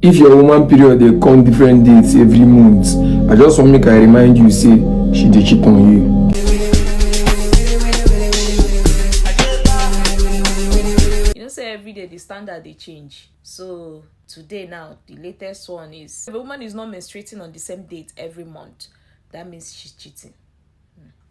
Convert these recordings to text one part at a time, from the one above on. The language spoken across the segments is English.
If your woman period dey come different dates every month, I just want make I remind you say she dey cheat on you. You know say every day the standard dey change. So today now the latest one is if a woman is not menstruating on the same date every month, that means she's cheating.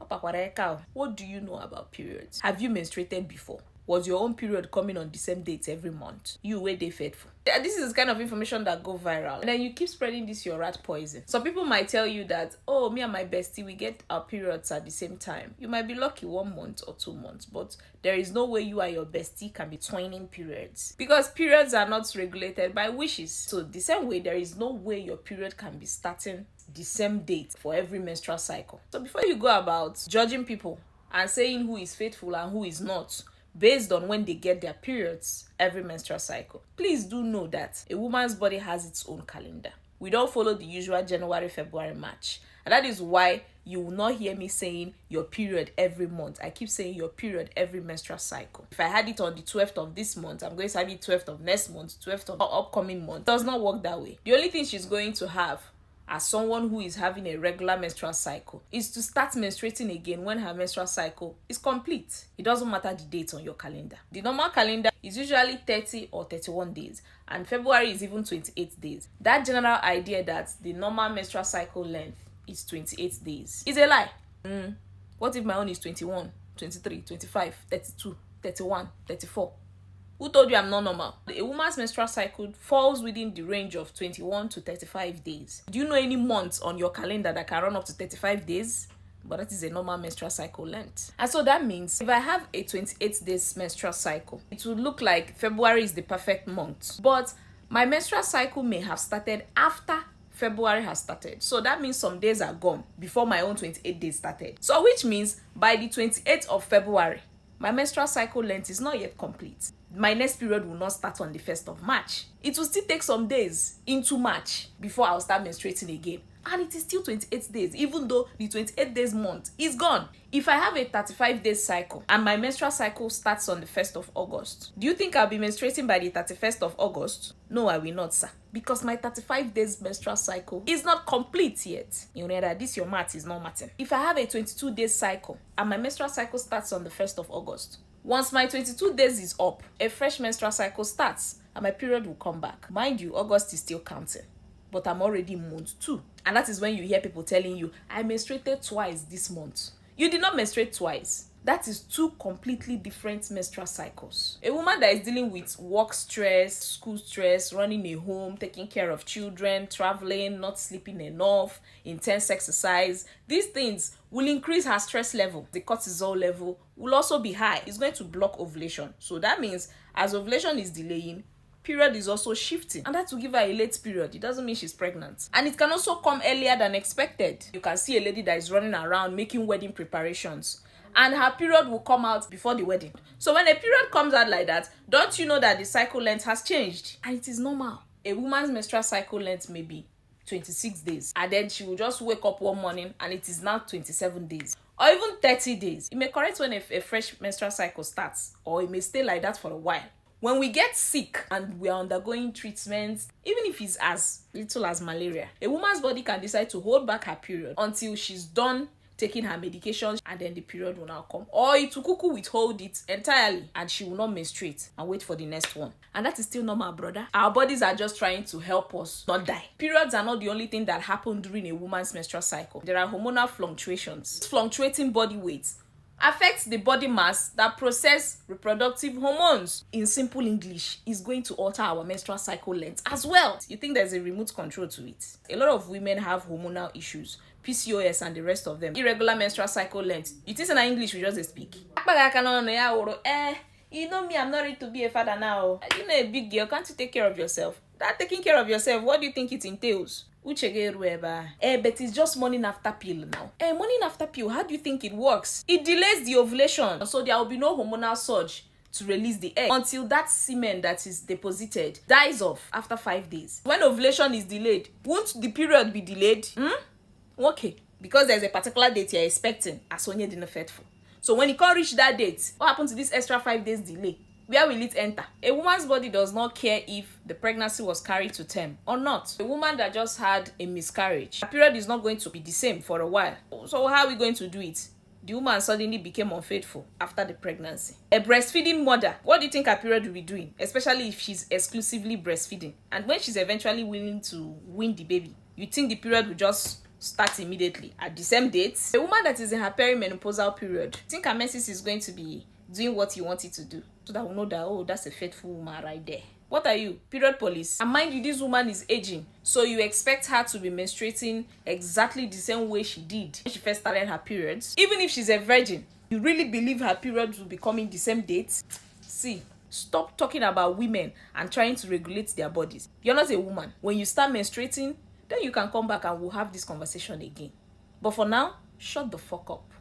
What do you know about periods? Have you menstruated before? Was your own period coming on the same date every month? You were they faithful. This is kind of information that go viral. And then you keep spreading this your rat poison. Some people might tell you that, oh, me and my bestie, we get our periods at the same time. You might be lucky 1 month or 2 months, but there is no way you and your bestie can be twining periods. Because periods are not regulated by wishes. So the same way, there is no way your period can be starting the same date for every menstrual cycle. So before you go about judging people and saying who is faithful and who is not, based on when they get their periods every menstrual cycle, please do know that a woman's body has its own calendar. We don't follow the usual January, February, March. And that is why you will not hear me saying your period every month. I keep saying your period every menstrual cycle. If I had it on the 12th of this month, I'm going to have it 12th of next month, 12th of upcoming month. It does not work that way. The only thing she's going to have as someone who is having a regular menstrual cycle is to start menstruating again when her menstrual cycle is complete. It doesn't matter the date on your calendar. The normal calendar is usually 30 or 31 days, and February is even 28 days. That general idea that the normal menstrual cycle length is 28 days is a lie. What if my own is 21, 23, 25, 32, 31, 34? Who told you I'm not normal? A woman's menstrual cycle falls within the range of 21 to 35 days. Do you know any months on your calendar that can run up to 35 days? But that is a normal menstrual cycle length. And so that means if I have a 28 days menstrual cycle, it will look like February is the perfect month. But my menstrual cycle may have started after February has started. So that means some days are gone before my own 28 days started. So which means by the 28th of February, my menstrual cycle length is not yet complete. My next period will not start on the 1st of March. It will still take some days into March before I'll start menstruating again. And it is still 28 days, even though the 28 days month is gone. If I have a 35 days cycle and my menstrual cycle starts on the 1st of August, do you think I'll be menstruating by the 31st of August? No, I will not, sir. Because my 35 days menstrual cycle is not complete yet. You know that this your math is not mathing. If I have a 22 days cycle and my menstrual cycle starts on the 1st of August, once my 22 days is up, a fresh menstrual cycle starts and my period will come back. Mind you, August is still counting, but I'm already in month 2. And that is when you hear people telling you, I menstruated twice this month. You did not menstruate twice. That is 2 completely different menstrual cycles. A woman that is dealing with work stress, school stress, running a home, taking care of children, traveling, not sleeping enough, intense exercise, these things will increase her stress level. The cortisol level will also be high. It's going to block ovulation. So that means as ovulation is delaying, period is also shifting, and that will give her a late period. It doesn't mean she's pregnant. And it can also come earlier than expected. You can see a lady that is running around making wedding preparations, and her period will come out before the wedding. So when a period comes out like that, don't you know that the cycle length has changed? And it is normal. A woman's menstrual cycle length may be 26 days, and then she will just wake up one morning and it is now 27 days. Or even 30 days. It may correct when a fresh menstrual cycle starts, or it may stay like that for a while. When we get sick and we are undergoing treatments, even if it's as little as malaria, a woman's body can decide to hold back her period until she's done taking her medications, and then the period will now come. Or it will cuckoo withhold it entirely and she will not menstruate and wait for the next one. And that is still normal, brother. Our bodies are just trying to help us not die. Periods are not the only thing that happen during a woman's menstrual cycle. There are hormonal fluctuations. Fluctuating body weight affects the body mass that process reproductive hormones. In simple English, is going to alter our menstrual cycle length as well. You think there's a remote control to it? A lot of women have hormonal issues, PCOS and the rest of them. Irregular menstrual cycle length. You think in English we just speak. You know me, I'm not ready to be a father now. You know, a big girl, can't you take care of yourself? That taking care of yourself, what do you think it entails? But it's just morning after pill now. Morning after pill, how do you think it works? It delays the ovulation, so there will be no hormonal surge to release the egg until that semen that is deposited dies off after 5 days. When ovulation is delayed, won't the period be delayed? Okay, because there's a particular date you're expecting as Sonia didn't faithful. So when you can't reach that date, what happens to this extra 5 days delay? Where will it enter? A woman's body does not care if the pregnancy was carried to term or not. A woman that just had a miscarriage, her period is not going to be the same for a while. So how are we going to do it? The woman suddenly became unfaithful after the pregnancy. A breastfeeding mother, what do you think her period will be doing? Especially if she's exclusively breastfeeding. And when she's eventually willing to wean the baby, you think the period will just start immediately at the same date? A woman that is in her perimenopausal period, think her menses is going to be doing what you want it to do, so that we know that, oh, that's a faithful woman right there. What are you? Period police? And mind you, this woman is aging, so you expect her to be menstruating exactly the same way she did when she first started her periods? Even if she's a virgin, you really believe her periods will be coming the same date? See, stop talking about women and trying to regulate their bodies. You're not a woman. When you start menstruating, then you can come back and we'll have this conversation again. But for now, shut the fuck up.